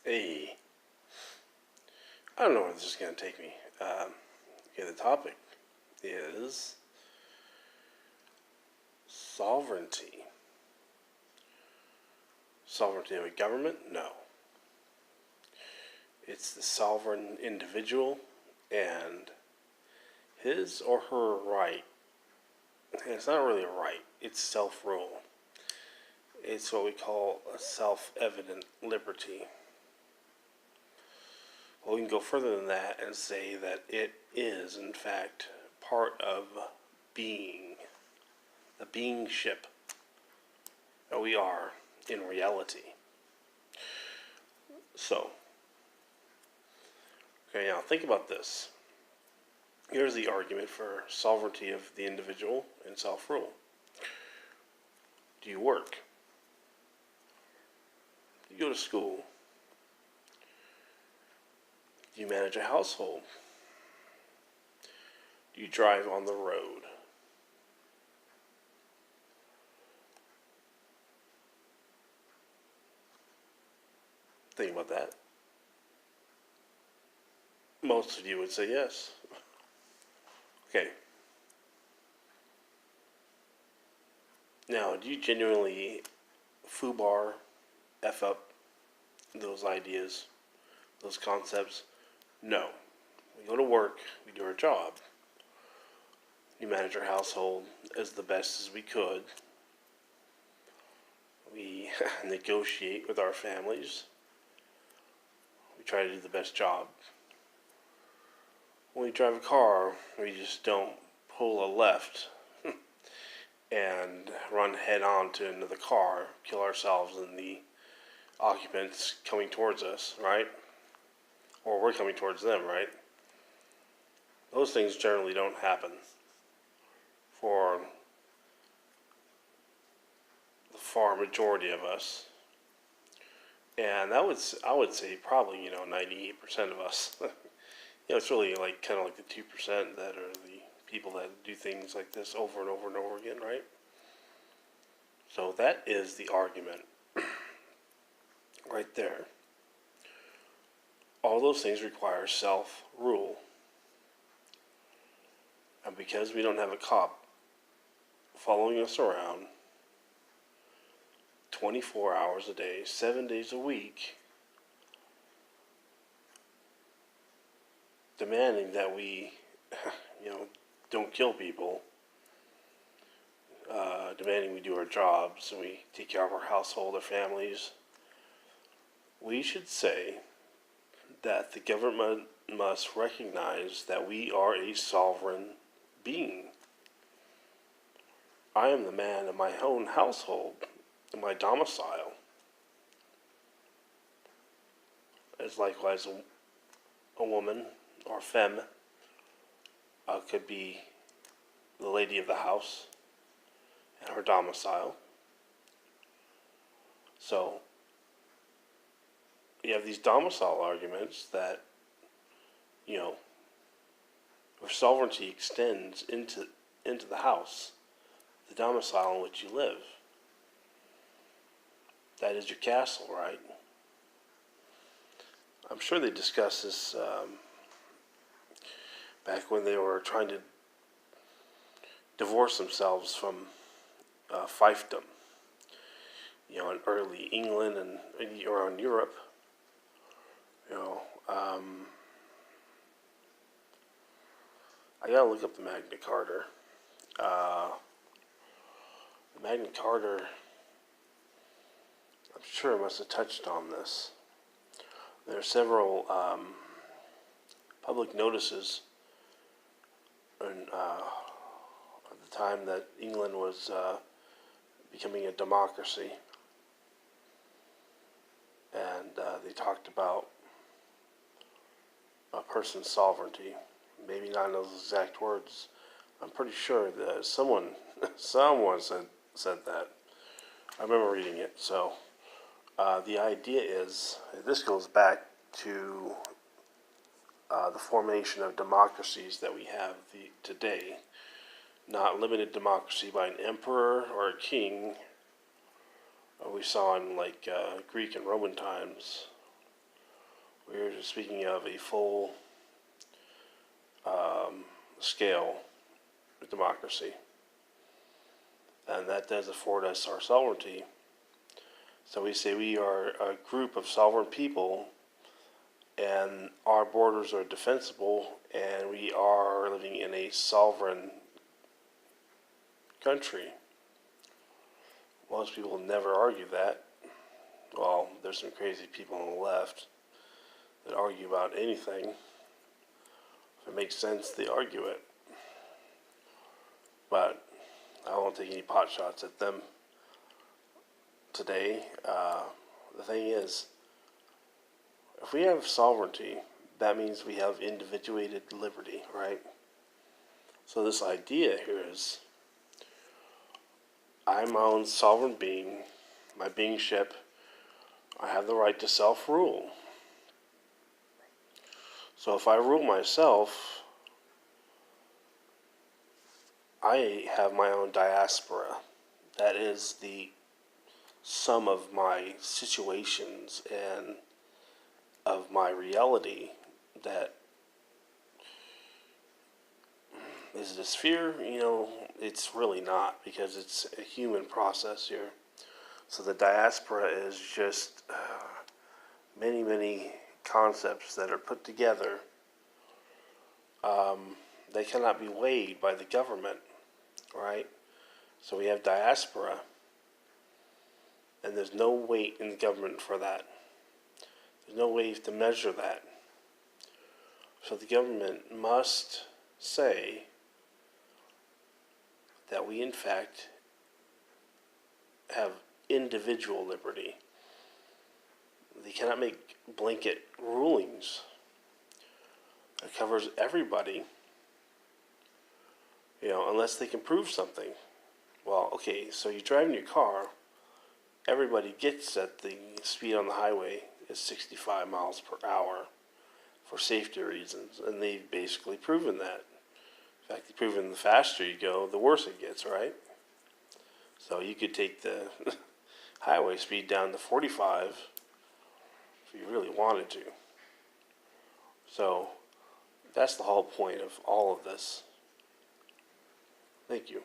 Hey, I don't know where this is going to take me. Okay, the topic is sovereignty. Sovereignty of a government? No. It's the sovereign individual and his or her right. And it's not really a right, it's self rule. It's what we call a self evident liberty. Well, we can go further than that and say that it is, in fact, part of being, the beingship that we are in reality. So, okay, now think about this. Here's the argument for sovereignty of the individual and self-rule. Do you work? Do you go to school? Do you manage a household? Do you drive on the road? Think about that. Most of you would say yes. Okay. Now, do you genuinely foobar, F up those ideas, those concepts? No. We go to work, we do our job. We manage our household as the best as we could. We negotiate with our families. We try to do the best job. When we drive a car, we just don't pull a left and run head on to another car, kill ourselves and the occupants coming towards us, right? Or we're coming towards them, right? Those things generally don't happen for the far majority of us. And I would say probably 98% of us. It's really like kind of like the 2% that are the people that do things like this over and over and over again, right? So that is the argument right there. All those things require self-rule. And because we don't have a cop following us around 24 hours a day, 7 days a week, demanding that we, don't kill people, demanding we do our jobs and we take care of our household, our families, we should say that the government must recognize that we are a sovereign being. I am the man in my own household, in my domicile. As likewise a woman or femme could be the lady of the house and her domicile. So you have these domicile arguments that, where sovereignty extends into the house, the domicile in which you live. That is your castle, right? I'm sure they discussed this back when they were trying to divorce themselves from fiefdom. In early England and around Europe. I gotta look up the Magna Carta. The Magna Carta, I'm sure it must have touched on this. There are several public notices at the time that England was becoming a democracy. And they talked about a person's sovereignty. Maybe not in those exact words. I'm pretty sure that someone said that. I remember reading it. So the idea is, this goes back to the formation of democracies that we have today. Not limited democracy by an emperor or a king. We saw in Greek and Roman times. We're speaking of a full scale democracy. And that does afford us our sovereignty. So we say we are a group of sovereign people, and our borders are defensible, and we are living in a sovereign country. Most people never argue that. Well, there's some crazy people on the left that argue about anything. If it makes sense, they argue it. But I won't take any pot shots at them today. The thing is, if we have sovereignty, that means we have individuated liberty, right? So this idea here is, I'm my own sovereign being, my beingship. I have the right to self-rule. So if I rule myself, I have my own diaspora. That is the sum of my situations and of my reality. That is it a sphere? It's really not, because it's a human process here. So the diaspora is just many, many concepts that are put together. They cannot be weighed by the government, right? So we have diaspora, and there's no weight in the government for that. There's no way to measure that. So the government must say that we, in fact, have individual liberty. They cannot make blanket rulings that covers everybody, unless they can prove something. Well, okay, so you drive in your car, everybody gets that the speed on the highway is 65 miles per hour for safety reasons, and they've basically proven that. In fact, they've proven the faster you go, the worse it gets, right? So you could take the highway speed down to 45 if you really wanted to. So that's the whole point of all of this. Thank you.